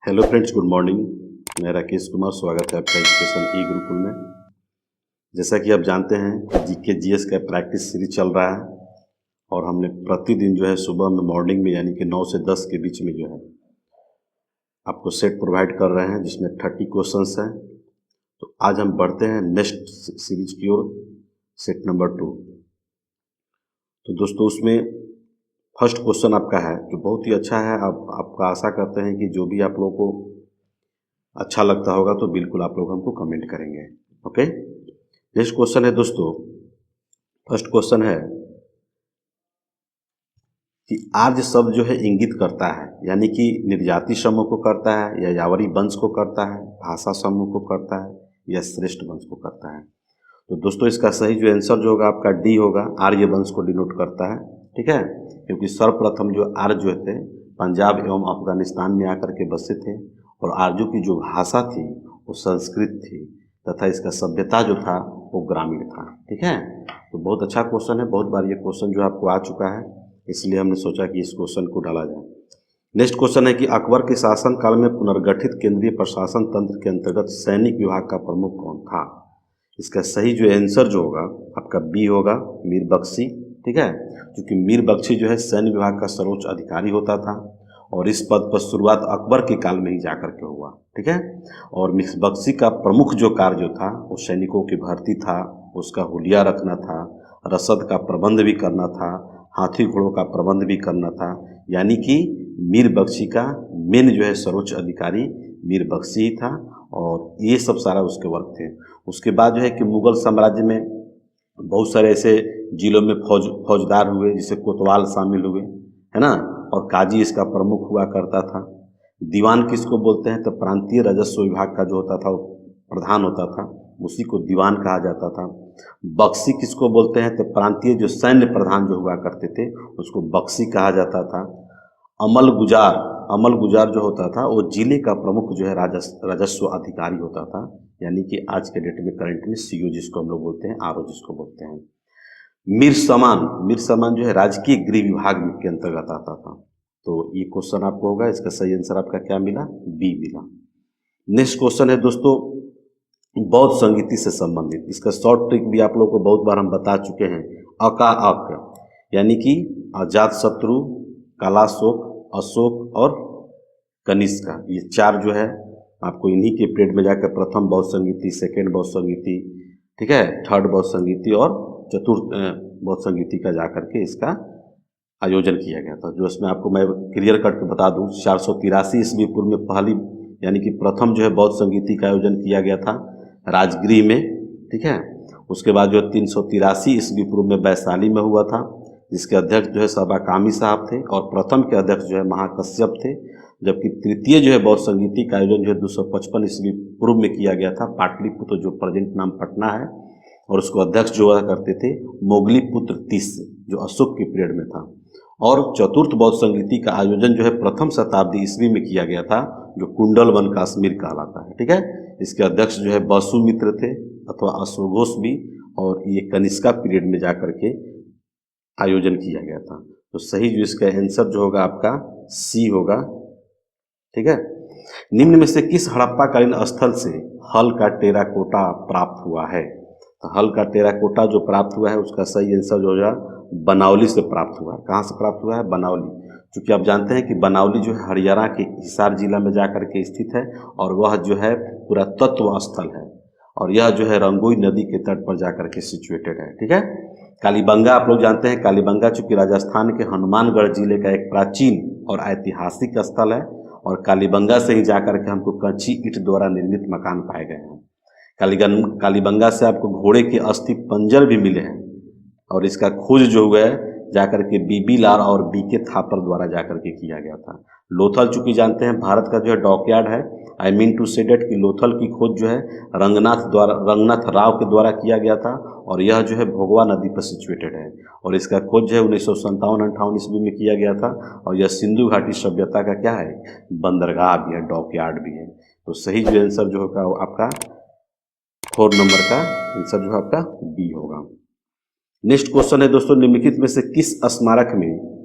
Hello friends, good morning. मैं राकेश कुमार, स्वागत है आपका एजुकेशन ई गुरुकुल में। जैसा कि आप जानते हैं कि जीके जीएस का प्रैक्टिस सीरीज चल रहा है और हमने प्रतिदिन जो है सुबह में मॉर्निंग में यानी कि 9 से 10 के बीच में जो है आपको सेट प्रोवाइड कर रहे हैं, जिसमें 30 क्वेश्चंस हैं। तो आज हम बढ़ते हैं नेक्स्ट सीरीज की ओर, सेट नंबर 2। तो दोस्तों, उसमें फर्स्ट क्वेश्चन आपका है जो बहुत ही अच्छा है। आपका आशा करते हैं कि जो भी आप लोगों को अच्छा लगता होगा तो बिल्कुल आप लोग हमको कमेंट करेंगे। ओके, नेक्स्ट क्वेश्चन है दोस्तों, फर्स्ट क्वेश्चन है कि आर्य शब्द जो है इंगित करता है, यानी कि निर्याती समूह को करता है या यावरी वंश को करता है, भाषा समूह को करता है या श्रेष्ठ वंश को करता है। तो दोस्तों, इसका सही जो आंसर जो होगा आपका डी होगा, आर्य वंश को डिनोट करता है। ठीक है, क्योंकि सर्वप्रथम जो आर्य जो थे पंजाब एवं अफगानिस्तान में आकर के बसे थे और आर्यों की जो भाषा थी वो संस्कृत थी तथा इसका सभ्यता जो था वो ग्रामीण था। ठीक है, तो बहुत अच्छा क्वेश्चन है। बहुत बार ये क्वेश्चन जो आपको आ चुका है, इसलिए हमने सोचा कि इस क्वेश्चन को डाला जाए। नेक्स्ट क्वेश्चन है कि अकबर के शासन काल में पुनर्गठित केंद्रीय प्रशासन तंत्र के अंतर्गत सैनिक विभाग का प्रमुख कौन था। इसका सही जो आंसर जो होगा आपका बी होगा, मीर बख्शी। ठीक है, क्योंकि मीर बख्शी जो है सैन्य विभाग का सर्वोच्च अधिकारी होता था और इस पद पर शुरुआत अकबर के काल में ही जाकर के हुआ। ठीक है, और मीर बख्शी का प्रमुख जो कार्य जो था वो सैनिकों की भर्ती था, उसका हुलिया रखना था, रसद का प्रबंध भी करना था, हाथी घोड़ों का प्रबंध भी करना था। यानी कि मीर बख्शी का मेन जो है सर्वोच्च अधिकारी मीर बख्शी ही था और ये सब सारा उसके वर्क थे। उसके बाद जो है कि मुगल साम्राज्य में बहुत सारे ऐसे जिलों में फौजदार हुए, जिसे कोतवाल शामिल हुए, है ना, और काजी इसका प्रमुख हुआ करता था। दीवान किसको बोलते हैं, तो प्रांतीय राजस्व विभाग का जो होता था वो प्रधान होता था, उसी को दीवान कहा जाता था। बख्शी किसको बोलते हैं, तो प्रांतीय जो सैन्य प्रधान जो हुआ करते थे उसको बख्शी कहा जाता था। अमल गुजार जो होता था वो जिले का प्रमुख जो है राजस्व अधिकारी होता था, यानी कि आज के डेट में करंट में सीओ जिसको हम लोग बोलते हैं, आरओ जिसको बोलते हैं। मीर समान जो है राजकीय गृह विभाग के अंतर्गत आता था। तो ये क्वेश्चन आपको होगा, इसका सही आंसर आपका क्या मिला, बी मिला। नेक्स्ट क्वेश्चन है दोस्तों, बौद्ध संगीति से संबंधित। इसका शॉर्ट ट्रिक भी आप लोगों को बहुत बार हम बता चुके हैं, अका अक, यानी कि अजात शत्रु, कालाशोक, अशोक और कनिष्का, ये चार जो है आपको इन्हीं के पीरियड में जाकर प्रथम बौद्ध संगीति, सेकेंड बौद्ध संगीति, ठीक है, थर्ड बौद्ध संगीति और चतुर्थ बौद्ध संगीति का जाकर के इसका आयोजन किया गया था। जो इसमें आपको मैं क्लियर कट के बता दूं, 483 ईस्वी पूर्व में पहली यानी कि प्रथम जो है बौद्ध संगीति का आयोजन किया गया था राजगृह में। ठीक है, उसके बाद जो 383 ईस्वी पूर्व में वैशाली में हुआ था, जिसके अध्यक्ष जो है सबाकामी साहब थे और प्रथम के अध्यक्ष जो है महाकश्यप थे। जबकि तृतीय जो है बौद्ध संगीति का आयोजन जो है 255 ईस्वी पूर्व में किया गया था पाटलिपुत्र, जो प्रेजेंट नाम पटना है, और उसको अध्यक्ष जो हुआ करते थे मोगलीपुत्र तीसरे, जो अशोक के पीरियड में था। और चतुर्थ बौद्ध संगीति का आयोजन जो है प्रथम शताब्दी ईस्वी में किया गया था, जो कुंडलवन काश्मीर कहलाता है। ठीक है, इसके अध्यक्ष जो है वसुमित्र थे अथवा अश्वघोष भी, और ये कनिष्का पीरियड में जाकर के आयोजन किया गया था। तो सही जो इसका आंसर जो होगा आपका सी होगा। ठीक है, निम्न में से किस हड़प्पाकालीन स्थल से हल का टेराकोटा प्राप्त हुआ है। तो हल का टेराकोटा जो प्राप्त हुआ है उसका सही आंसर जो होगा बनावली से प्राप्त हुआ है। कहाँ से प्राप्त हुआ है, बनावली। क्योंकि आप जानते हैं कि बनावली जो है हरियाणा के हिसार जिला में जाकर के स्थित है और वह जो है पुरातत्व स्थल है और यह जो है रंगोई नदी के तट पर जाकर के सिचुएटेड है। ठीक है, कालीबंगा आप लोग जानते हैं, कालीबंगा चूँकि राजस्थान के हनुमानगढ़ जिले का एक प्राचीन और ऐतिहासिक स्थल है और कालीबंगा से ही जाकर के हमको कच्ची ईंट द्वारा निर्मित मकान पाए गए हैं। कालीबंगा से आपको घोड़े के अस्थि पंजर भी मिले हैं और इसका खोज जो हुआ है जाकर के बीबी लाल और बीके थापर द्वारा जाकर के किया गया था। लोथल चूँकि जानते हैं भारत का जो है डॉकयार्ड है, आई मीन टू से डेट कि लोथल की खोज जो है रंगनाथ राव के द्वारा किया गया था और यह जो है भोगवा नदी पर सिचुएटेड है और इसका खोज जो है 1957-58 ईस्वी में किया गया था और यह सिंधु घाटी सभ्यता का क्या है, बंदरगाह भी है, डॉकयार्ड भी है। तो सही जो आंसर जो होगा आपका 4 नंबर का आंसर जो है आपका बी होगा। नेक्स्ट क्वेश्चन है दोस्तों, निम्नलिखित में से किस स्मारक में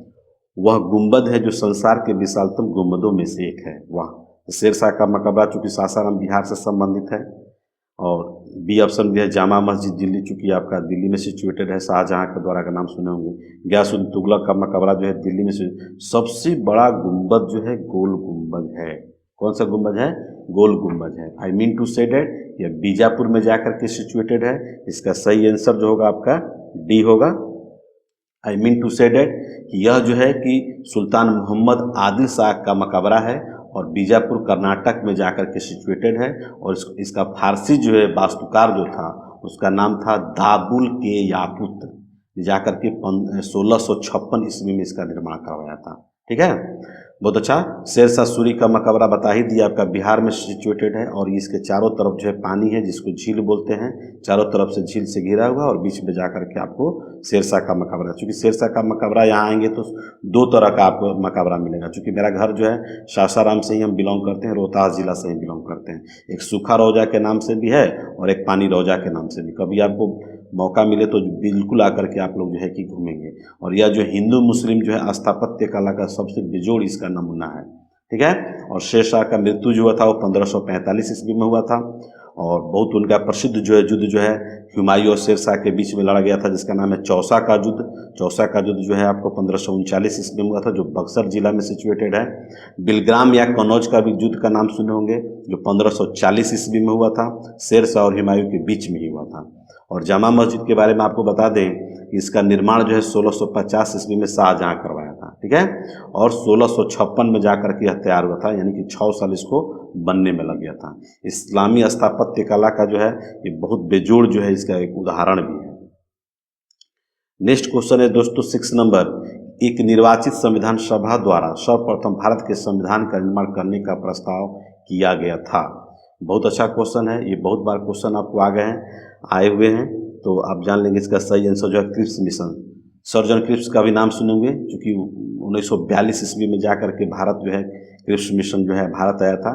वह गुंबद है जो संसार के विशालतम गुंबदों में से एक है। वह शेरशाह का मकबरा चूँकि सासाराम बिहार से संबंधित है। और बी ऑप्शन भी है जामा मस्जिद दिल्ली, चूँकि आपका दिल्ली में सिचुएटेड है, शाहजहाँ के द्वारा का नाम सुने होंगे। गयासुद्दीन तुगलक का मकबरा जो है दिल्ली में सबसे बड़ा गुंबद जो है गोल गुंबद है। कौन सा गुंबद है? गोल गुंबद है। आई मीन टू से डेट यह बीजापुर में जाकर के सिचुएटेड है। इसका सही आंसर जो होगा आपका डी होगा। आई मीन टू से डेट कि यह जो है कि सुल्तान मोहम्मद आदिल शाह का मकबरा है और बीजापुर कर्नाटक में जाकर के सिचुएटेड है। और इसका फारसी जो है वास्तुकार जो था उसका नाम था दाबुल के याकुत, जाकर के 1656 ईस्वी में इसका निर्माण करवाया था। ठीक है, बहुत अच्छा। शेरशाह सूरी का मकबरा बता ही दिया, आपका बिहार में सिचुएटेड है और इसके चारों तरफ जो है पानी है जिसको झील बोलते हैं, चारों तरफ से झील से घिरा हुआ और बीच में जाकर के आपको शेरशाह का मकबरा। चूँकि शेरशाह का मकबरा यहाँ आएंगे तो दो तरह का आपको मकबरा मिलेगा। चूँकि मेरा घर जो है सासाराम से ही हम बिलोंग करते हैं, रोहतास जिला से ही बिलोंग करते हैं। एक सूखा रौजा के नाम से भी है और एक पानी रौजा के नाम से भी। कभी आपको मौका मिले तो बिल्कुल आकर के आप लोग जो है कि घूमेंगे। और यह जो हिंदू मुस्लिम जो है स्थापत्य कला का सबसे बेजोड़ इसका नमूना है। ठीक है, और शेरशाह का मृत्यु जो हुआ था वो 1545 ईस्वी में हुआ था। और बहुत उनका प्रसिद्ध जो है युद्ध जो है हुमायूं और शेरशाह के बीच में लड़ा गया था, जिसका नाम है चौसा का युद्ध। चौसा का युद्ध जो है आपको 1539 ईस्वी में हुआ था, जो बक्सर जिला में सिचुएटेड है। बिलग्राम या कन्नौज का भी युद्ध का नाम सुने होंगे, जो 1540 ईस्वी में हुआ था, शेरशाह और हुमायूं के बीच में ही हुआ था। और जामा मस्जिद के बारे में आपको बता दें कि इसका निर्माण जो है 1650 ईस्वी में शाहजहाँ करवाया था। ठीक है, और 1656 में जाकर के यह तैयार हुआ था, यानी कि 6 साल इसको बनने में लग गया था। इस्लामी स्थापत्य कला का जो है ये बहुत बेजोड़ जो है इसका एक उदाहरण भी है। नेक्स्ट क्वेश्चन है दोस्तों 6 नंबर, एक निर्वाचित संविधान सभा द्वारा सर्वप्रथम भारत के संविधान का निर्माण करने का प्रस्ताव किया गया था। बहुत अच्छा क्वेश्चन है, ये बहुत बार क्वेश्चन आपको आए हुए हैं, तो आप जान लेंगे इसका सही आंसर जो है Cripps mission. Sir John Cripps का भी नाम सुनेंगे, क्योंकि 1942 ईस्वी में जाकर के भारत जो है क्रिप्स मिशन जो है भारत आया था।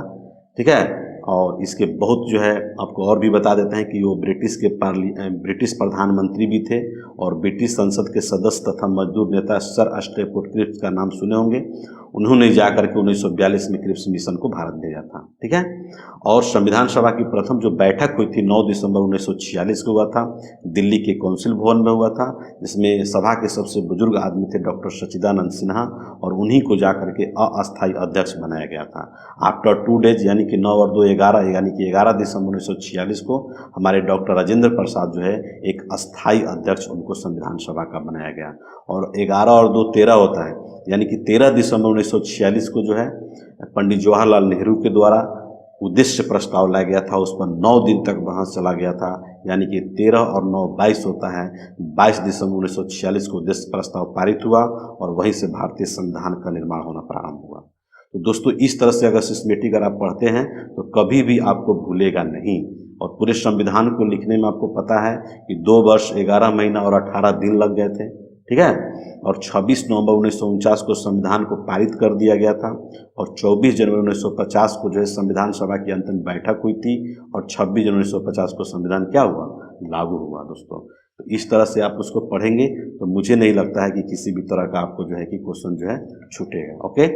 ठीक है, और इसके बहुत जो है आपको और भी बता देते हैं कि वो ब्रिटिश प्रधानमंत्री भी थे और ब्रिटिश संसद के सदस्य तथा मजदूर नेता सर स्टैफोर्ड क्रिप्स का नाम सुने होंगे। उन्होंने जाकर के 1942 में क्रिप्स मिशन को भारत भेजा था। ठीक है, और संविधान सभा की प्रथम जो बैठक हुई थी 9 दिसंबर 1946 को हुआ था, दिल्ली के कौंसिल भवन में हुआ था, जिसमें सभा के सबसे बुजुर्ग आदमी थे डॉक्टर सच्चिदानंद सिन्हा, और उन्हीं को जाकर के अस्थायी अध्यक्ष बनाया गया था। आफ्टर 2 डेज यानी कि 9 और 2 11 यानी कि 11 दिसंबर 1946 को हमारे डॉक्टर राजेंद्र प्रसाद जो है एक अस्थायी अध्यक्ष उनको संविधान सभा का बनाया गया। और 11 और 2 13 होता है, यानी कि 13 दिसंबर 1946 को जो है पंडित जवाहरलाल नेहरू के द्वारा उद्देश्य प्रस्ताव लाया गया था, उस पर 9 दिन तक बहस चला गया था, यानी कि 13 और 9 22 होता है। 22 दिसंबर 1946 को उद्देश्य प्रस्ताव पारित हुआ और वहीं से भारतीय संविधान का निर्माण होना प्रारंभ हुआ। तो दोस्तों इस तरह से अगर सिस्टमेटिक अगर आप पढ़ते हैं तो कभी भी आपको भूलेगा नहीं। और पूरे संविधान को लिखने में आपको पता है कि 2 वर्ष 11 महीना और 18 दिन लग गए थे। ठीक है, और 26 नवंबर 1949 को संविधान को पारित कर दिया गया था और 24 जनवरी 1950 को जो है संविधान सभा की अंतिम बैठक हुई थी और 26 जनवरी 1950 को संविधान क्या हुआ, लागू हुआ। दोस्तों तो इस तरह से आप उसको पढ़ेंगे तो मुझे नहीं लगता है कि किसी भी तरह का आपको जो है कि क्वेश्चन जो है छूटेगा। ओके,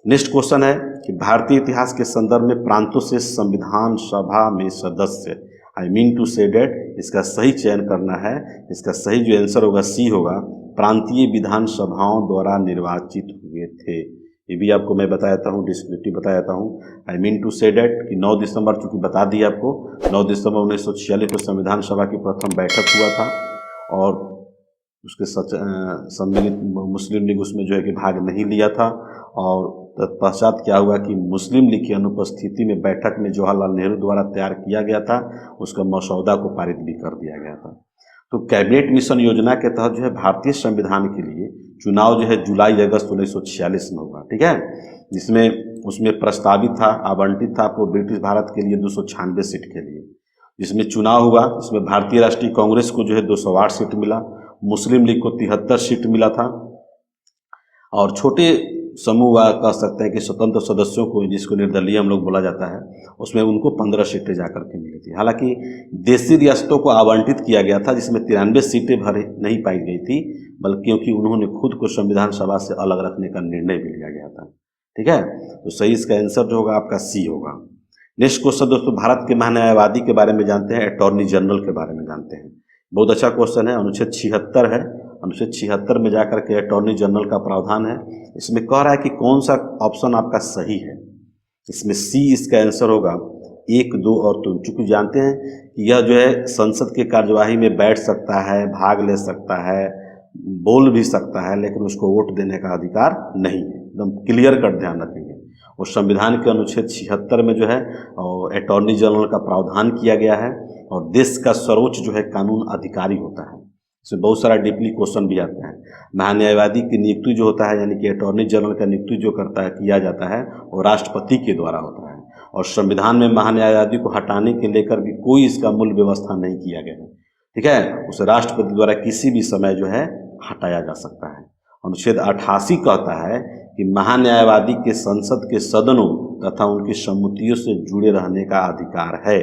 नेक्स्ट क्वेश्चन है कि भारतीय इतिहास के संदर्भ में प्रांतों से संविधान सभा में सदस्य, आई मीन टू से डेट इसका सही चयन करना है। इसका सही जो आंसर होगा सी होगा, प्रांतीय विधानसभाओं द्वारा निर्वाचित हुए थे। ये भी आपको मैं बताता हूँ, डिस्क्रिप्टिव बताता हूँ। आई मीन टू से डेट कि 9 दिसंबर चूँकि बता दिया आपको, 9 दिसंबर 1946 को संविधान सभा की प्रथम बैठक हुआ था और उसके सम्मिलित मुस्लिम लीग उसमें जो है कि भाग नहीं लिया था। और तत्पश्चात क्या हुआ कि मुस्लिम लीग की अनुपस्थिति में बैठक में जवाहरलाल नेहरू द्वारा तैयार किया गया था उसका मसौदा को पारित भी कर दिया गया था। तो कैबिनेट मिशन योजना के तहत जो है भारतीय संविधान के लिए चुनाव जो है जुलाई अगस्त 1946 में हुआ। ठीक है, जिसमें उसमें प्रस्तावित था, आवंटित था आपको ब्रिटिश भारत के लिए 296 सीट के लिए, जिसमें चुनाव हुआ। इसमें भारतीय राष्ट्रीय कांग्रेस को जो है 208 सीट मिला, मुस्लिम लीग को 73 सीट मिला था और छोटे समूह कह सकते हैं कि स्वतंत्र सदस्यों को, जिसको निर्दलीय हम लोग बोला जाता है, उसमें उनको 15 सीटें जाकर के मिली थी। हालांकि देशी रियासतों को आवंटित किया गया था जिसमें 93 सीटें भरे नहीं पाई गई थी, बल्कि क्योंकि उन्होंने खुद को संविधान सभा से अलग रखने का निर्णय भी लिया गया था। ठीक है, तो सही इसका आंसर जो होगा आपका सी होगा। नेक्स्ट क्वेश्चन दोस्तों, भारत के महान्यायवादी के बारे में जानते हैं, अटॉर्नी जनरल के बारे में जानते हैं। बहुत अच्छा क्वेश्चन है, अनुच्छेद 76 है। अनुच्छेद 76 में जाकर के अटॉर्नी जनरल का प्रावधान है। इसमें कह रहा है कि कौन सा ऑप्शन आपका सही है। इसमें सी इसका आंसर होगा, 1, 2 और 3। चूंकि जानते हैं कि यह जो है संसद की कार्यवाही में बैठ सकता है, भाग ले सकता है, बोल भी सकता है, लेकिन उसको वोट देने का अधिकार नहीं है। एकदम क्लियर कट ध्यान रखेंगे। और संविधान के अनुच्छेद 76 में जो है अटॉर्नी जनरल का प्रावधान किया गया है और देश का सर्वोच्च जो है कानून अधिकारी होता है। इसमें बहुत सारा डीपली क्वेश्चन भी आते हैं। महान्यायवादी की नियुक्ति जो होता है, यानी कि अटॉर्नी जनरल का नियुक्ति जो करता है, किया जाता है, वो राष्ट्रपति के द्वारा होता है। और संविधान में महान्यायवादी को हटाने के लेकर भी कोई इसका मूल व्यवस्था नहीं किया गया है। ठीक है, उसे राष्ट्रपति द्वारा किसी भी समय जो है हटाया जा सकता है। अनुच्छेद 88 कहता है कि महान्यायवादी के संसद के सदनों तथा उनकी सम्मतियों से जुड़े रहने का अधिकार है।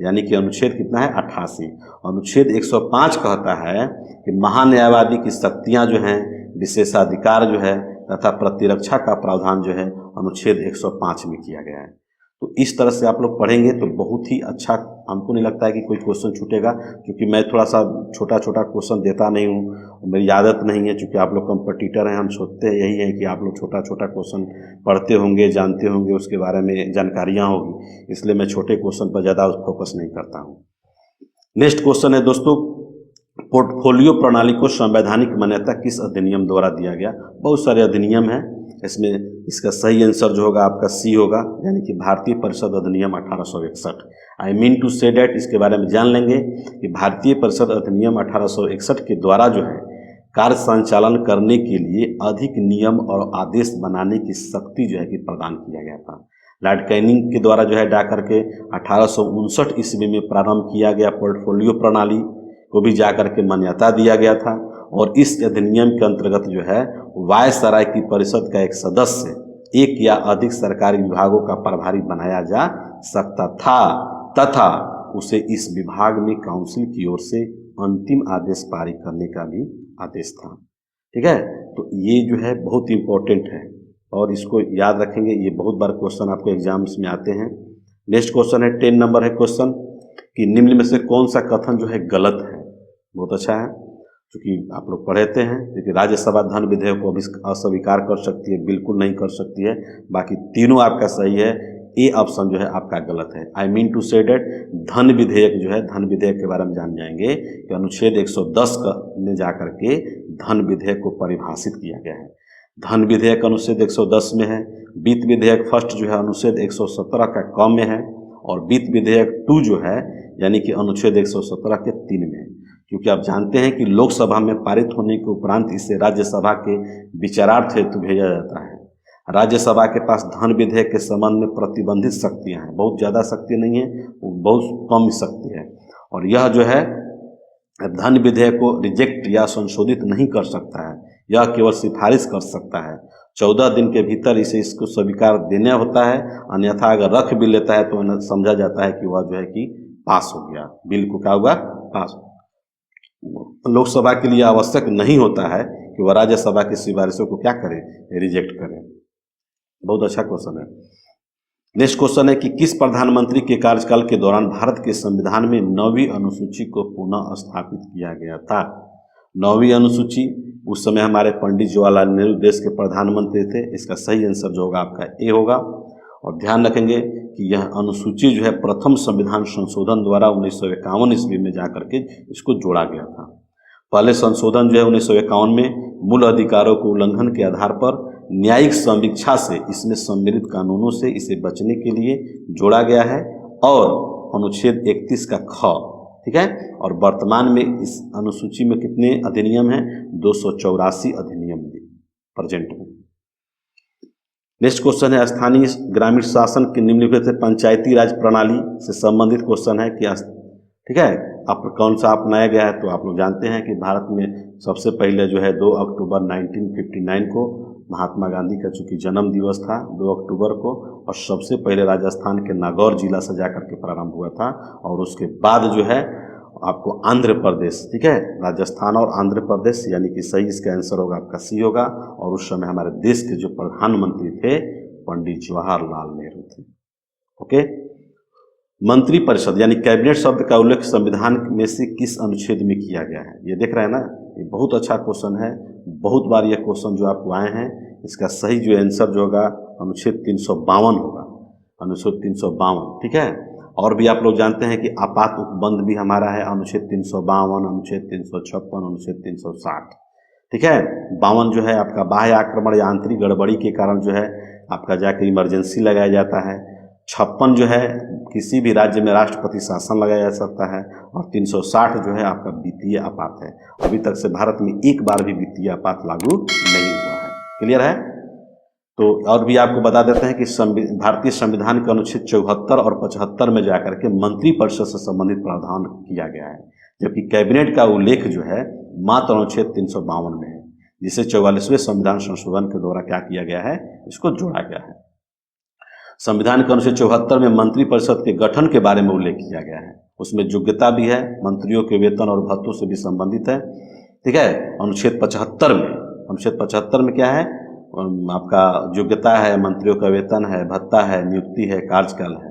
यानी कि अनुच्छेद कितना है, 88। अनुच्छेद 105 कहता है कि महान्यायवादी की शक्तियां जो हैं, विशेषाधिकार जो है तथा प्रतिरक्षा का प्रावधान जो है अनुच्छेद 105 में किया गया है। तो इस तरह से आप लोग पढ़ेंगे तो बहुत ही अच्छा, हमको नहीं लगता है कि कोई क्वेश्चन छूटेगा, क्योंकि मैं थोड़ा सा छोटा छोटा क्वेश्चन देता नहीं हूँ, मेरी आदत नहीं है। चूँकि आप लोग कंपटीटर हैं, हम सोचते हैं यही है कि आप लोग छोटा छोटा क्वेश्चन पढ़ते होंगे, जानते होंगे, उसके बारे में जानकारियाँ होगी, इसलिए मैं छोटे क्वेश्चन पर ज़्यादा फोकस नहीं करता हूँ। नेक्स्ट क्वेश्चन है दोस्तों, पोर्टफोलियो प्रणाली को संवैधानिक मान्यता किस अधिनियम द्वारा दिया गया। बहुत सारे अधिनियम हैं, इसमें इसका सही आंसर जो होगा आपका सी होगा, यानी कि भारतीय परिषद अधिनियम 1861। I mean to say that, इसके बारे में जान लेंगे कि भारतीय परिषद अधिनियम 1861 के द्वारा जो है कार्य संचालन करने के लिए अधिक नियम और आदेश बनाने की शक्ति जो है कि प्रदान किया गया था। लॉर्ड कैनिंग के द्वारा जो है जाकर के 1859 ईस्वी में प्रारंभ किया गया पोर्टफोलियो प्रणाली को भी जाकर के मान्यता दिया गया था। और इस अधिनियम के अंतर्गत जो है वायसराय की परिषद का एक सदस्य एक या अधिक सरकारी विभागों का प्रभारी बनाया जा सकता था तथा उसे इस विभाग में काउंसिल की ओर से अंतिम आदेश पारित करने का भी आदेश था। ठीक है, तो ये जो है बहुत इम्पोर्टेंट है और इसको याद रखेंगे। ये बहुत बार क्वेश्चन आपको एग्जाम्स में आते हैं। नेक्स्ट क्वेश्चन है 10 नंबर है क्वेश्चन कि निम्न में से कौन सा कथन जो है गलत है। बहुत अच्छा है, क्योंकि आप लोग पढ़ते हैं। क्योंकि राज्यसभा धन विधेयक को अस्वीकार कर सकती है, बिल्कुल नहीं कर सकती है। बाकी तीनों आपका सही है। ए ऑप्शन जो है आपका गलत है। आई मीन टू से डेट, धन विधेयक जो है, धन विधेयक के बारे में जान जाएंगे कि अनुच्छेद 110 में जाकर के धन विधेयक को परिभाषित किया गया है। धन विधेयक अनुच्छेद 110 में है। वित्त विधेयक फर्स्ट जो है अनुच्छेद 117 का क में है और वित्त विधेयक 2 जो है यानी कि अनुच्छेद 117 के 3 में है। क्योंकि आप जानते हैं कि लोकसभा में पारित होने के उपरांत इसे राज्यसभा के विचारार्थ हेतु भेजा जाता है। राज्यसभा के पास धन विधेयक के संबंध में प्रतिबंधित शक्तियां हैं, बहुत ज़्यादा शक्ति नहीं है, वो बहुत कम शक्ति है। और यह जो है धन विधेयक को रिजेक्ट या संशोधित नहीं कर सकता है, यह केवल सिफारिश कर सकता है। 14 दिन के भीतर इसको स्वीकार देना होता है, अन्यथा अगर रख भी लेता है तो समझा जाता है कि वह जो है कि पास हो गया, बिल को क्या होगा, पास। लोकसभा के लिए आवश्यक नहीं होता है कि वह राज्यसभा की सिफारिशों को क्या करे, रिजेक्ट करे। बहुत अच्छा क्वेश्चन है। नेक्स्ट क्वेश्चन है कि किस प्रधानमंत्री के कार्यकाल के दौरान भारत के संविधान में 9वीं अनुसूची को पुनः स्थापित किया गया था। 9वीं अनुसूची उस समय हमारे पंडित जवाहरलाल नेहरू देश के प्रधानमंत्री थे। इसका सही आंसर जो होगा आपका ए होगा। और ध्यान रखेंगे कि यह अनुसूची जो है प्रथम संविधान संशोधन द्वारा 1951 ईस्वी में जाकर के इसको जोड़ा गया था। पहले संशोधन जो है 1951 में मूल अधिकारों को उल्लंघन के आधार पर न्यायिक समीक्षा से इसमें सम्मिलित कानूनों से इसे बचने के लिए जोड़ा गया है। और अनुच्छेद 31 का ख, ठीक है। और वर्तमान में इस अनुसूची में कितने अधिनियम हैं, 284 अधिनियम प्रेजेंट में। नेक्स्ट क्वेश्चन है स्थानीय ग्रामीण शासन के निम्नलिखित से पंचायती राज प्रणाली से संबंधित क्वेश्चन है कि ठीक है आप कौन सा अपनाया गया है। तो आप लोग जानते हैं कि भारत में सबसे पहले जो है 2 अक्टूबर 1959 को महात्मा गांधी का चूँकि जन्म दिवस था 2 अक्टूबर को, और सबसे पहले राजस्थान के नागौर जिला से जाकर के प्रारंभ हुआ था। और उसके बाद जो है आपको आंध्र प्रदेश, ठीक है, राजस्थान और आंध्र प्रदेश, यानी कि सही इसका आंसर होगा आपका सी होगा। और उस समय हमारे देश के जो प्रधानमंत्री थे पंडित जवाहरलाल नेहरू थे। ओके। मंत्रिपरिषद यानी कैबिनेट शब्द का उल्लेख संविधान में से किस अनुच्छेद में किया गया है? ये देख रहे हैं ना, ये बहुत अच्छा क्वेश्चन है, बहुत बार ये क्वेश्चन जो आपको आए हैं। इसका सही जो आंसर जो होगा अनुच्छेद 352 होगा, अनुच्छेद 352। ठीक है। और भी आप लोग जानते हैं कि आपात उपबंध भी हमारा है अनुच्छेद 352, अनुच्छेद 356, अनुच्छेद 360। ठीक है। 52 जो है आपका बाह्य आक्रमण या आंतरिक गड़बड़ी के कारण जो है आपका जाकर इमरजेंसी लगाया जाता है। 56 जो है किसी भी राज्य में राष्ट्रपति शासन लगाया जा सकता है। और 360 जो है आपका वित्तीय आपात है। अभी तक से भारत में एक बार भी वित्तीय आपात लागू नहीं हुआ है। क्लियर है? तो और भी आपको बता देते हैं कि भारतीय संविधान के अनुच्छेद 74 और 75 में जाकर के मंत्रिपरिषद से संबंधित प्रावधान किया गया है, जबकि कैबिनेट का उल्लेख जो है मात्र अनुच्छेद 352 में है, जिसे 44वें संविधान संशोधन के द्वारा क्या किया गया है, इसको जोड़ा गया है। संविधान के अनुच्छेद 74 में मंत्रिपरिषद के गठन के बारे में उल्लेख किया गया है। उसमें योग्यता भी है, मंत्रियों के वेतन और भत्तों से भी संबंधित है। ठीक है। अनुच्छेद 75 में क्या है, आपका योग्यता है, मंत्रियों का वेतन है, भत्ता है, नियुक्ति है, कार्यकाल है।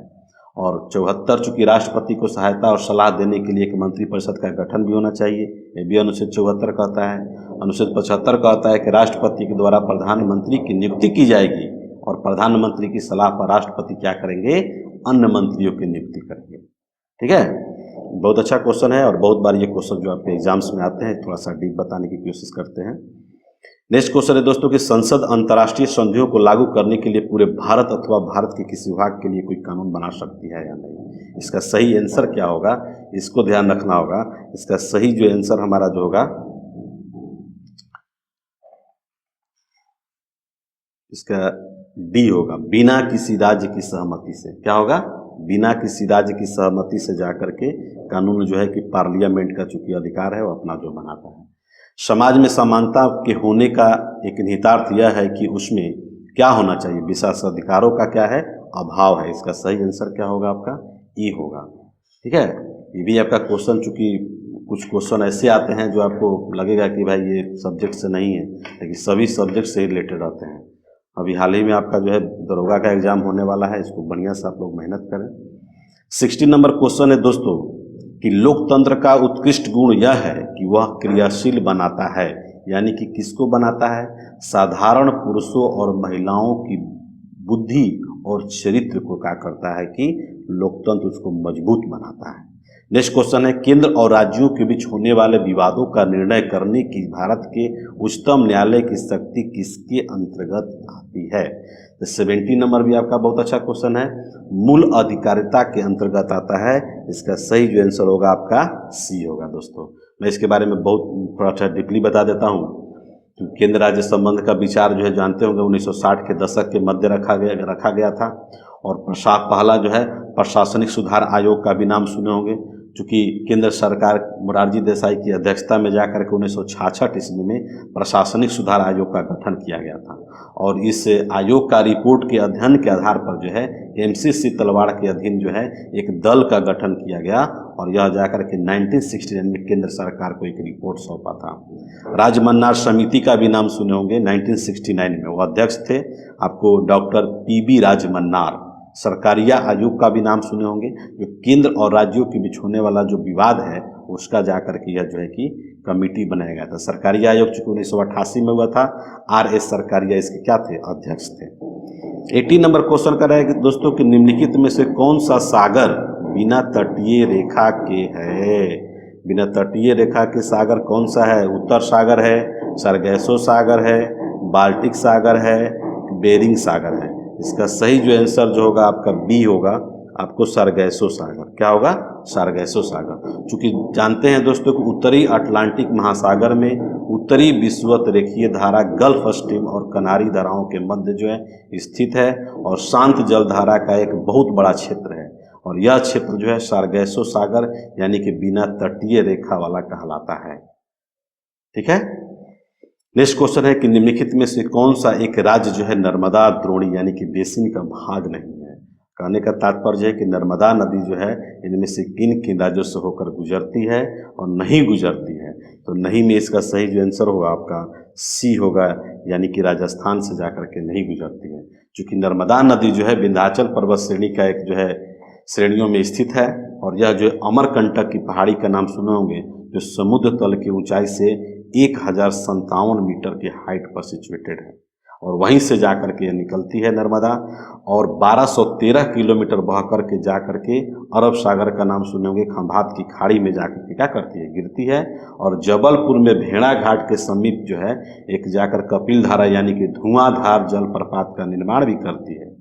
और 74 चूंकि राष्ट्रपति को सहायता और सलाह देने के लिए एक मंत्रिपरिषद का गठन भी होना चाहिए, ये भी अनुच्छेद 74 कहता है। अनुच्छेद 75 कहता है कि राष्ट्रपति के द्वारा प्रधानमंत्री की नियुक्ति की जाएगी और प्रधानमंत्री की सलाह पर राष्ट्रपति क्या करेंगे, अन्य मंत्रियों की नियुक्ति करेंगे। ठीक है। बहुत अच्छा क्वेश्चन है और बहुत बार ये क्वेश्चन जो आपके एग्जाम्स में आते हैं, थोड़ा सा डीप बताने की कोशिश करते हैं। नेक्स्ट क्वेश्चन है दोस्तों कि संसद अंतर्राष्ट्रीय संधियों को लागू करने के लिए पूरे भारत अथवा भारत के किसी विभाग के लिए कोई कानून बना सकती है या नहीं? इसका सही आंसर क्या होगा, इसको ध्यान रखना होगा। इसका सही जो आंसर हमारा जो होगा, इसका डी होगा, बिना किसी राज्य की सहमति से। क्या होगा? बिना किसी राज्य की सहमति से जाकर के कानून जो है कि पार्लियामेंट का चूंकि अधिकार है वो अपना जो बनाता है। समाज में समानता के होने का एक निहितार्थ यह है कि उसमें क्या होना चाहिए, विशेषाधिकारों का क्या है, अभाव है। इसका सही आंसर क्या होगा आपका, ई होगा। ठीक है। ये भी आपका क्वेश्चन, चूंकि कुछ क्वेश्चन ऐसे आते हैं जो आपको लगेगा कि भाई ये सब्जेक्ट से नहीं है, लेकिन सभी सब्जेक्ट से रिलेटेड रहते हैं। अभी हाल ही में आपका जो है दरोगा का एग्जाम होने वाला है, इसको बढ़िया से आप लोग मेहनत करें। 60 नंबर क्वेश्चन है दोस्तों कि लोकतंत्र का उत्कृष्ट गुण यह है कि वह क्रियाशील बनाता है, यानी कि किसको बनाता है, साधारण पुरुषों और महिलाओं की बुद्धि और चरित्र को क्या करता है कि लोकतंत्र उसको मजबूत बनाता है। नेक्स्ट क्वेश्चन है केंद्र और राज्यों के बीच होने वाले विवादों का निर्णय करने की भारत के उच्चतम न्यायालय की शक्ति किसके अंतर्गत आती है? तो 70 नंबर भी आपका बहुत अच्छा क्वेश्चन है, मूल अधिकारिता के अंतर्गत आता है। इसका सही जो आंसर होगा आपका सी होगा। दोस्तों मैं इसके बारे में बहुत थोड़ा सा डीपली बता देता हूँ। तो केंद्र राज्य संबंध का विचार जो है जानते होंगे 1960 के दशक के मध्य रखा गया था। और पहला जो है प्रशासनिक सुधार आयोग का भी नाम सुने होंगे, चूँकि केंद्र सरकार मोरारजी देसाई की अध्यक्षता में जाकर के 1966 ईस्वी में प्रशासनिक सुधार आयोग का गठन किया गया था। और इस आयोग का रिपोर्ट के अध्ययन के आधार पर जो है MCC तलवाड़ के अधीन जो है एक दल का गठन किया गया और यह जाकर के 1969 में केंद्र सरकार को एक रिपोर्ट सौंपा था। राजमन्नार समिति का भी नाम सुने होंगे, 1969 में वो अध्यक्ष थे आपको डॉक्टर PB राजमन्नार। सरकारिया आयोग का भी नाम सुने होंगे, जो केंद्र और राज्यों के बीच होने वाला जो विवाद है उसका जाकर के यह जो है कि कमेटी बनाया गया था। सरकारिया आयोग चूँकि 1988 में हुआ था, RS सरकारिया इसके क्या थे, अध्यक्ष थे। 80 नंबर क्वेश्चन कर रहा है कि दोस्तों कि निम्नलिखित में से कौन सा सागर बिना तटीय रेखा के है? बिना तटीय रेखा के सागर कौन सा है? उत्तर सागर है, सरगैसो सागर है, बाल्टिक सागर है, बेरिंग सागर है। इसका सही जो आंसर जो होगा आपका बी होगा, आपको सरगैसो सागर। क्या होगा? सरगैसो सागर। चूँकि जानते हैं दोस्तों कि उत्तरी अटलांटिक महासागर में उत्तरी विषुवत रेखीय धारा गल्फ स्ट्रीम और कनारी धाराओं के मध्य जो है स्थित है और शांत जल धारा का एक बहुत बड़ा क्षेत्र है। और यह क्षेत्र जो है सरगैसो सागर यानी कि बिना तटीय रेखा वाला कहलाता है। ठीक है। नेक्स्ट क्वेश्चन है कि निम्नलिखित में से कौन सा एक राज्य जो है नर्मदा द्रोणी यानी कि बेसिन का भाग नहीं है? कहने का तात्पर्य है कि नर्मदा नदी जो है इनमें से किन किन राज्यों से होकर गुजरती है और नहीं गुजरती है? तो नहीं में इसका सही जो आंसर होगा आपका सी होगा, यानी कि राजस्थान से जाकर के नहीं गुजरती है। चूँकि नर्मदा नदी जो है विंध्याचल पर्वत श्रेणी का एक जो है श्रेणियों में स्थित है, और यह जो अमरकंटक की पहाड़ी का नाम सुने होंगे, जो समुद्र तल की ऊंचाई से 1057 मीटर की हाइट पर सिचुएटेड है, और वहीं से जाकर के निकलती है नर्मदा, और 1213 किलोमीटर बह कर के जा कर के अरब सागर का नाम सुने होंगे, खंभात की खाड़ी में जाकर के क्या करती है, गिरती है, और जबलपुर में भेड़ा घाट के समीप जो है एक जाकर कपिल धारा यानी कि धुआंधार जलप्रपात का निर्माण भी करती है।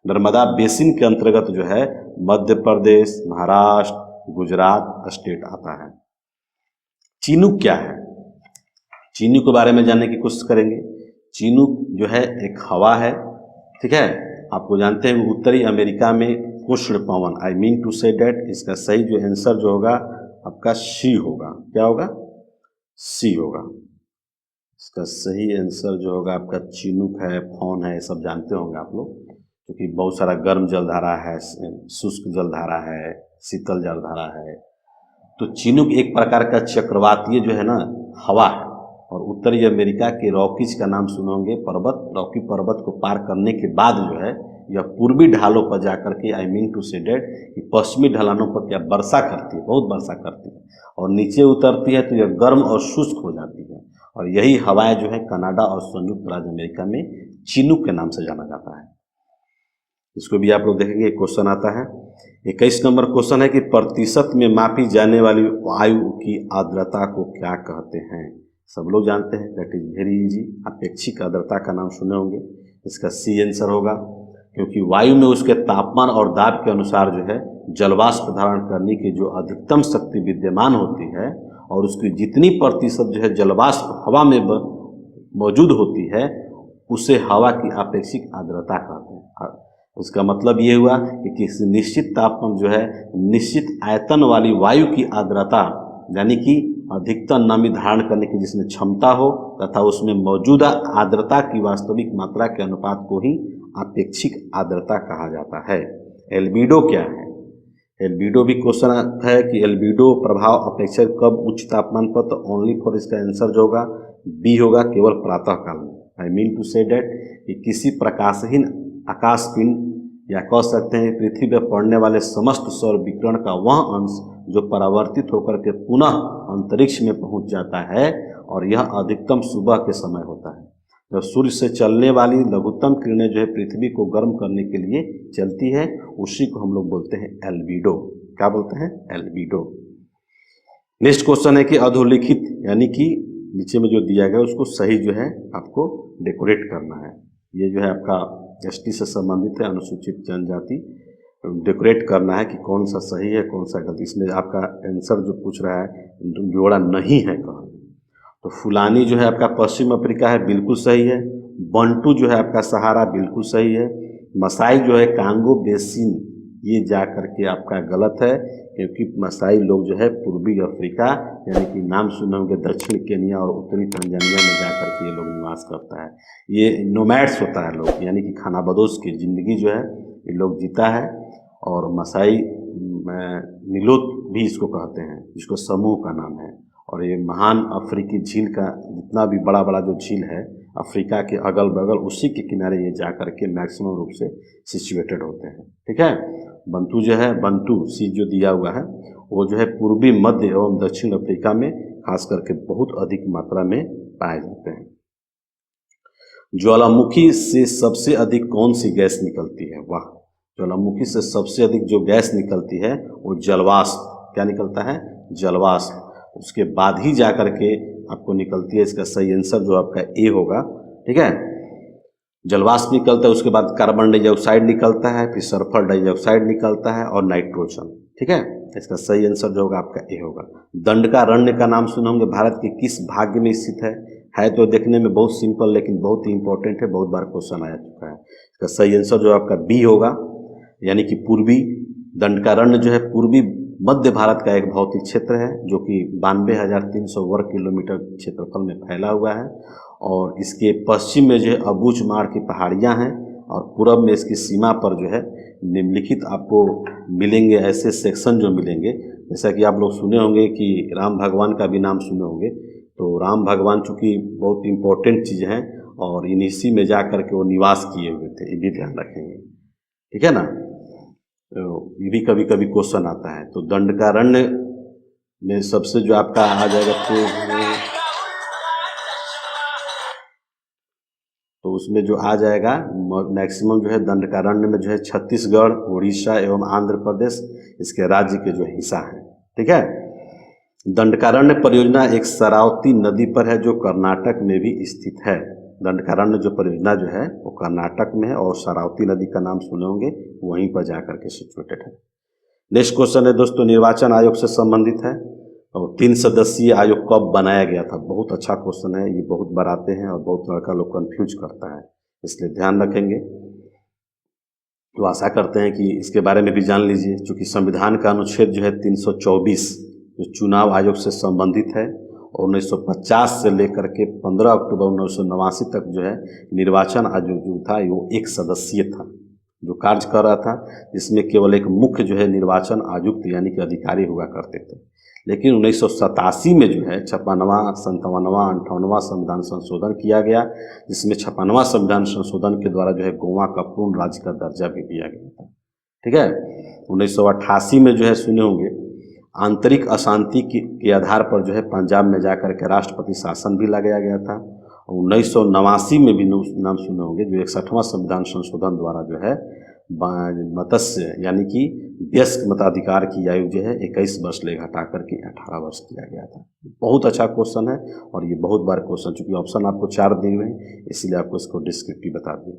नर्मदा बेसिन के अंतर्गत जो है मध्य प्रदेश, महाराष्ट्र, गुजरात स्टेट आता है। चीनूक क्या है? चीनूक के बारे में जानने की कोशिश करेंगे। चीनूक जो है एक हवा है, ठीक है। आपको जानते हैं उत्तरी अमेरिका में उष्ण पवन, आई मीन टू से डेट, इसका सही जो आंसर जो होगा आपका सी होगा। क्या होगा? सी होगा। इसका सही आंसर जो होगा आपका चीनूक है, फोन है, ये सब जानते होंगे आप लोग, क्योंकि बहुत सारा गर्म जलधारा है, शुष्क जलधारा है, शीतल जलधारा है। तो चीनूक एक प्रकार का चक्रवातीय जो है ना हवा है, और उत्तरी अमेरिका के रॉकीज का नाम सुने होंगे, पर्वत, रॉकी पर्वत को पार करने के बाद जो है यह पूर्वी ढालों पर जाकर के, आई मीन टू से डेट, कि पश्चिमी ढलानों पर क्या वर्षा करती है, बहुत वर्षा करती है, और नीचे उतरती है तो यह गर्म और शुष्क हो जाती है, और यही हवाएं जो है कनाडा और संयुक्त राज्य अमेरिका में चीनूक के नाम से जाना जाता है। इसको भी आप लोग देखेंगे, क्वेश्चन आता है। 21 नंबर क्वेश्चन है कि प्रतिशत में मापी जाने वाली वायु की आर्द्रता को क्या कहते हैं? सब लोग जानते हैं, दैट इज वेरी इजी, अपेक्षिक आर्द्रता का नाम सुने होंगे। इसका सी आंसर होगा, क्योंकि वायु में उसके तापमान और दाब के अनुसार जो है जलवाष्प धारण करने की जो अधिकतम शक्ति विद्यमान होती है, और उसकी जितनी प्रतिशत जो है जलवाष्प हवा में मौजूद होती है, उसे हवा की अपेक्षिक आर्द्रता कहते हैं। उसका मतलब ये हुआ कि किसी निश्चित तापमान जो है निश्चित आयतन वाली वायु की आर्द्रता, यानी कि अधिकतम नमी धारण करने की जिसमें क्षमता हो तथा उसमें मौजूदा आर्द्रता की वास्तविक मात्रा के अनुपात को ही अपेक्षिक आर्द्रता कहा जाता है। एल्बिडो क्या है? एल्बिडो भी क्वेश्चन है कि एल्बिडो प्रभाव अपेक्षित कब उच्च तापमान पर, तो ओनली फॉर, इसका आंसर जो होगा बी होगा, केवल प्रातः काल में। आई मीन टू से डेट कि किसी प्रकाशहीन आकाश पिंड, या कह सकते हैं पृथ्वी पर पड़ने वाले समस्त सौर विकिरण का वह अंश जो परावर्तित होकर के पुनः अंतरिक्ष में पहुंच जाता है, और यह अधिकतम सुबह के समय होता है, जब सूर्य से चलने वाली लघुत्तम किरणें जो है पृथ्वी को गर्म करने के लिए चलती है, उसी को हम लोग बोलते हैं एल्बिडो। क्या बोलते हैं? एल्बिडो। नेक्स्ट क्वेश्चन है कि अधोलिखित, यानी कि नीचे में जो दिया गया उसको सही जो है आपको डेकोरेट करना है। ये जो है आपका एसटी से संबंधित है, अनुसूचित जनजाति, डेकोरेट करना है कि कौन सा सही है कौन सा गलत। इसमें आपका आंसर जो पूछ रहा है जोड़ा नहीं है कहाँ, तो फुलानी जो है आपका पश्चिम अफ्रीका है, बिल्कुल सही है। बंटू जो है आपका सहारा, बिल्कुल सही है। मसाई जो है कांगो बेसिन, ये जा करके आपका गलत है, क्योंकि मसाई लोग जो है पूर्वी अफ्रीका, यानी कि नाम सुने होंगे दक्षिण केनिया और उत्तरी तंजानिया में जा करके ये लोग निवास करता है। ये नोमैड्स होता है लोग, यानी कि खानाबदोश की ज़िंदगी जो है ये लोग जीता है। और मसाई नीलोत भी इसको कहते हैं, इसको समूह का नाम है। और ये महान अफ्रीकी झील का जितना भी बड़ा बड़ा जो झील है अफ्रीका के अगल बगल, उसी के किनारे ये जा कर के मैक्सिमम रूप से सिचुएटेड होते हैं। ठीक है। बंटू जो है, बंटू सी जो दिया हुआ है वो जो है पूर्वी मध्य एवं दक्षिण अफ्रीका में खास करके बहुत अधिक मात्रा में पाए जाते हैं। ज्वालामुखी से सबसे अधिक कौन सी गैस निकलती है? वाह, ज्वालामुखी से सबसे अधिक जो गैस निकलती है वो जलवाष्प। क्या निकलता है? जलवाष्प। उसके बाद ही जा कर के आपको निकलती है, इसका सही आंसर जो आपका ए होगा। ठीक है, जलवाष्प निकलता है, उसके बाद कार्बन डाइऑक्साइड निकलता है, फिर सल्फर डाइऑक्साइड निकलता है और नाइट्रोजन। ठीक है, इसका सही आंसर जो होगा आपका ए होगा। दंडकारण्य का नाम सुने होंगे, भारत के किस भाग में स्थित है तो देखने में बहुत सिंपल लेकिन बहुत ही इंपॉर्टेंट है, बहुत बार क्वेश्चन आया चुका है। इसका सही आंसर जो आपका बी होगा, यानी कि पूर्वी दंडकारण्य जो है पूर्वी मध्य भारत का एक भौतिक क्षेत्र है जो कि 92,300 वर्ग किलोमीटर क्षेत्रफल में फैला हुआ है। और इसके पश्चिम में जो है अबूझमाड़ की पहाड़ियां हैं और पूरब में इसकी सीमा पर जो है निम्नलिखित आपको मिलेंगे ऐसे सेक्शन जो मिलेंगे, जैसा कि आप लोग सुने होंगे कि राम भगवान का भी नाम सुने होंगे। तो राम भगवान चूँकि बहुत इम्पोर्टेंट चीज़ हैं और इसी में जा कर के वो निवास किए हुए थे, ये भी ध्यान रखेंगे। ठीक है ना, तो ये भी कभी कभी क्वेश्चन आता है। तो दंडकारण्य में सबसे जो आपका आ जाएगा तो उसमें जो आ जाएगा मैक्सिमम जो है दंडकारण्य में जो है छत्तीसगढ़, उड़ीसा एवं आंध्र प्रदेश इसके राज्य के जो हिस्सा है। ठीक है, दंडकारण्य परियोजना एक शरावती नदी पर है जो कर्नाटक में भी स्थित है। दंडकारण्य जो परियोजना जो है वो कर्नाटक में है और शरावती नदी का नाम सुने होंगे, वहीं पर जाकर के सिचुएटेड है। नेक्स्ट क्वेश्चन है दोस्तों, निर्वाचन आयोग से संबंधित है और 3 सदस्यीय आयोग कब बनाया गया था। बहुत अच्छा क्वेश्चन है, ये बहुत बार आते हैं और बहुत लड़का लोग कंफ्यूज करता है, इसलिए ध्यान रखेंगे। तो आशा करते हैं कि इसके बारे में भी जान लीजिए। चूँकि संविधान का अनुच्छेद जो है 324 जो चुनाव आयोग से संबंधित है और 1950 से लेकर के 15 अक्टूबर 1989 तक जो है निर्वाचन आयोग जो था वो 1 सदस्यीय था जो कार्य कर रहा था, जिसमें केवल एक मुख्य जो है निर्वाचन आयुक्त यानी कि अधिकारी हुआ करते थे। लेकिन 1987 में जो है 56वां, 57वां, 58वां संविधान संशोधन किया गया, जिसमें 56वां संविधान संशोधन के द्वारा जो है गोवा का पूर्ण राज्य का दर्जा भी दिया गया था। ठीक है, 1988 में जो है सुने होंगे आंतरिक अशांति के आधार पर जो है पंजाब में जाकर के राष्ट्रपति शासन भी लगाया गया था। 1989 में भी नाम सुने होंगे जो 61वां संविधान संशोधन द्वारा जो है मत्स्य यानी कि वयस्क मताधिकार की आयु जो है 21 वर्ष ले घटा करके 18 वर्ष किया गया था। बहुत अच्छा क्वेश्चन है और ये बहुत बार क्वेश्चन, चूंकि ऑप्शन आपको 4 दिए हुए हैं इसलिए आपको इसको डिस्क्रिप्टिव बता दिए।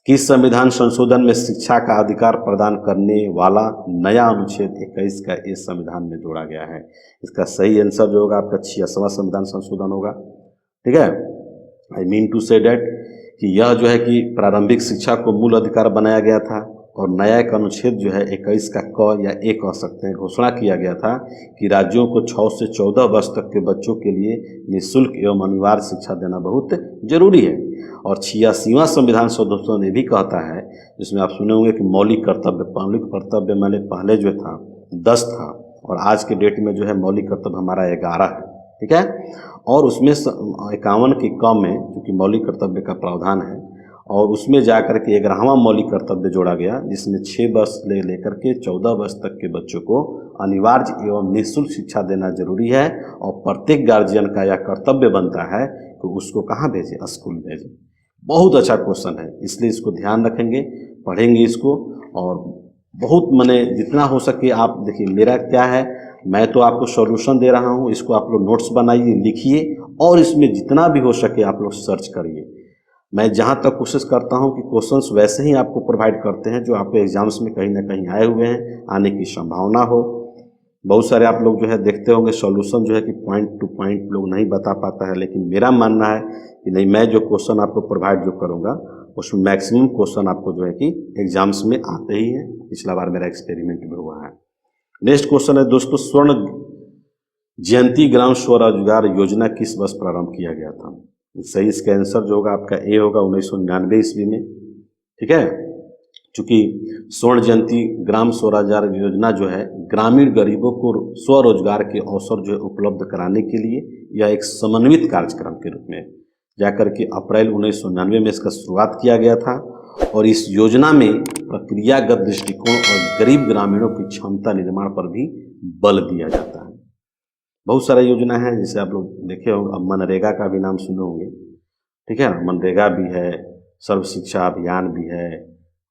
किस संविधान संशोधन में शिक्षा का अधिकार प्रदान करने वाला नया अनुच्छेद 21 का इस संविधान में जोड़ा गया है। इसका सही आंसर जो होगा आपका 86वां संविधान संशोधन होगा। ठीक है, आई मीन टू से डेट कि यह जो है कि प्रारंभिक शिक्षा को मूल अधिकार बनाया गया था और नया एक अनुच्छेद जो है 21 का क या ए कह सकते हैं घोषणा किया गया था कि राज्यों को 6 से 14 वर्ष तक के बच्चों के लिए निःशुल्क एवं अनिवार्य शिक्षा देना बहुत जरूरी है। और 86वां संविधान संशोधन ये भी कहता है, जिसमें आप सुने होंगे कि मौलिक कर्तव्य मैंने पहले जो था 10 था और आज के डेट में जो है मौलिक कर्तव्य हमारा 11 है। ठीक है, और उसमें 51 के क में क्योंकि मौलिक कर्तव्य का प्रावधान है और उसमें जाकर के 11वां मौलिक कर्तव्य जोड़ा गया, जिसमें 6 वर्ष ले लेकर के 14 वर्ष तक के बच्चों को अनिवार्य एवं निःशुल्क शिक्षा देना जरूरी है और प्रत्येक गार्जियन का यह कर्तव्य बनता है कि उसको कहाँ भेजें, स्कूल भेजें। बहुत अच्छा क्वेश्चन है, इसलिए इसको ध्यान रखेंगे, पढ़ेंगे इसको और बहुत मने जितना हो सके आप देखिए। मेरा क्या है, मैं तो आपको सॉल्यूशन दे रहा हूँ, इसको आप लोग नोट्स बनाइए, लिखिए और इसमें जितना भी हो सके आप लोग सर्च करिए। मैं जहाँ तक कोशिश करता हूँ कि क्वेश्चंस वैसे ही आपको प्रोवाइड करते हैं जो आपके एग्जाम्स में कहीं ना कहीं आए हुए हैं, आने की संभावना हो। बहुत सारे आप लोग जो है देखते होंगे सॉल्यूशन जो है कि पॉइंट टू पॉइंट लोग नहीं बता पाता है, लेकिन मेरा मानना है कि नहीं, मैं जो क्वेश्चन आपको प्रोवाइड जो करूँगा उसमें मैक्सिमम क्वेश्चन आपको जो है कि एग्जाम्स में आते ही हैं। पिछला बार मेरा एक्सपेरिमेंट भी हुआ है। नेक्स्ट क्वेश्चन है दोस्तों, स्वर्ण जयंती ग्राम स्वरोजगार योजना किस वर्ष प्रारंभ किया गया था। सही इसका आंसर जो होगा आपका ए होगा 1999 ईस्वी में। ठीक है, चूँकि स्वर्ण जयंती ग्राम स्वरोजगार योजना जो है ग्रामीण गरीबों को स्वरोजगार के अवसर जो है उपलब्ध कराने के लिए यह एक समन्वित कार्यक्रम के रूप में जाकर के अप्रैल 1999 में इसका शुरुआत किया गया था और इस योजना में प्रक्रियागत दृष्टिकोण और गरीब ग्रामीणों की क्षमता निर्माण पर भी बल दिया जाता है। बहुत सारा योजना है जिसे आप लोग देखे होंगे, अब मनरेगा का भी नाम सुने होंगे। ठीक है, मनरेगा भी है, सर्व शिक्षा अभियान भी है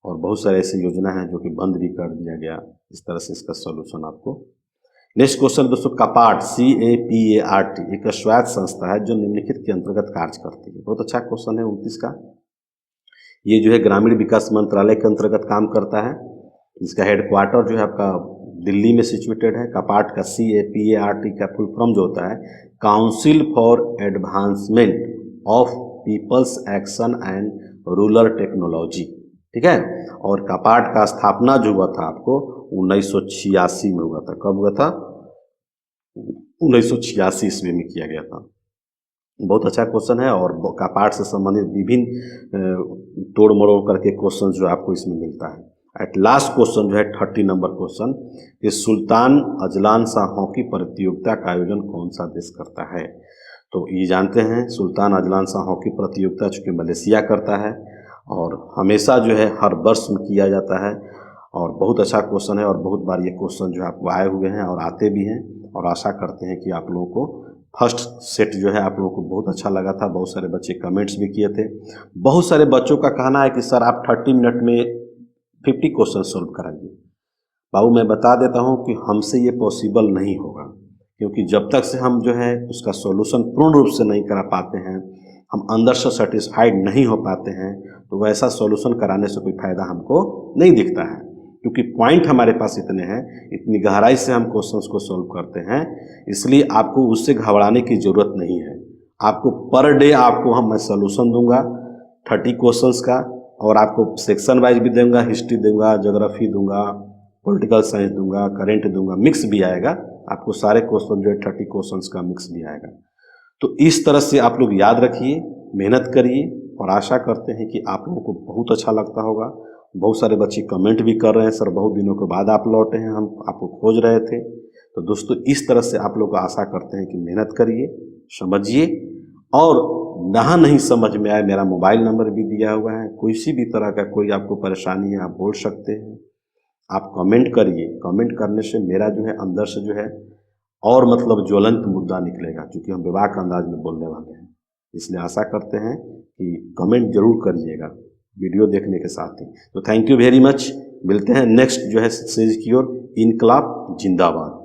और बहुत सारे ऐसी योजना है जो कि बंद भी कर दिया गया। इस तरह से इसका सॉल्यूशन आपको। नेक्स्ट क्वेश्चन दोस्तों, कपाट CAPART एक स्वायत्त संस्था है जो निम्नलिखित के अंतर्गत कार्य करती है। बहुत अच्छा क्वेश्चन है 29 का। ये जो है ग्रामीण विकास मंत्रालय के अंतर्गत काम करता है। इसका हेडक्वार्टर जो है आपका दिल्ली में सिचुएटेड है। कपाट का CAPART का फुल फॉर्म जो होता है council for advancement of people's action and rural technology. ठीक है, और कपाट का स्थापना जो हुआ था आपको 1986 में हुआ था। कब हुआ था? 1986 ईस्वी में किया गया था। बहुत अच्छा क्वेश्चन है और कपाट से संबंधित विभिन्न तोड़ मरोड़ करके क्वेश्चन जो आपको इसमें मिलता है। एट लास्ट क्वेश्चन जो है 30 नंबर क्वेश्चन कि सुल्तान अजलान शाह हॉकी प्रतियोगिता का आयोजन कौन सा देश करता है। तो ये जानते हैं सुल्तान अजलान शाह हॉकी प्रतियोगिता चूँकि मलेशिया करता है और हमेशा जो है हर वर्ष में किया जाता है और बहुत अच्छा क्वेश्चन है और बहुत बार ये क्वेश्चन जो है आपको आए हुए हैं और आते भी हैं और आशा करते हैं कि आप लोगों को फर्स्ट सेट जो है आप लोगों को बहुत अच्छा लगा था। बहुत सारे बच्चे कमेंट्स भी किए थे। बहुत सारे बच्चों का कहना है कि सर आप 30 मिनट में 50 क्वेश्चन सॉल्व कराइए। बाबू मैं बता देता हूँ कि हमसे ये पॉसिबल नहीं होगा, क्योंकि जब तक से हम जो है उसका सॉल्यूशन पूर्ण रूप से नहीं करा पाते हैं, हम अंदर से सेटिस्फाइड नहीं हो पाते हैं, तो वैसा सॉल्यूशन कराने से कोई फ़ायदा हमको नहीं दिखता है। क्योंकि पॉइंट हमारे पास इतने हैं, इतनी गहराई से हम क्वेश्चंस को सॉल्व करते हैं, इसलिए आपको उससे घबराने की ज़रूरत नहीं है। आपको पर डे आपको मैं सॉल्यूशन दूंगा 30 क्वेश्चंस का, और आपको सेक्शन वाइज भी दूंगा, हिस्ट्री दूंगा, ज्योग्राफी दूंगा, पॉलिटिकल साइंस दूंगा, करेंट दूंगा, मिक्स भी आएगा। आपको सारे क्वेश्चन जो है 30 क्वेश्चंस का मिक्स भी आएगा। तो इस तरह से आप लोग याद रखिए, मेहनत करिए और आशा करते हैं कि आप लोगों को बहुत अच्छा लगता होगा। बहुत सारे बच्चे कमेंट भी कर रहे हैं, सर बहुत दिनों के बाद आप लौटे हैं, हम आपको खोज रहे थे। तो दोस्तों इस तरह से आप लोग आशा करते हैं कि मेहनत करिए, समझिए, और जहाँ नहीं समझ में आए मेरा मोबाइल नंबर भी दिया हुआ है, किसी भी तरह का कोई आपको परेशानी है आप बोल सकते हैं। आप कमेंट करिए, कमेंट करने से मेरा जो है अंदर से जो है और मतलब ज्वलंत मुद्दा निकलेगा, क्योंकि हम विवाह के अंदाज में बोलने वाले हैं। इसलिए आशा करते हैं कि कमेंट जरूर करिएगा वीडियो देखने के साथ ही। तो थैंक यू वेरी मच। मिलते हैं नेक्स्ट जो है सीरीज की ओर। इनकलाब जिंदाबाद।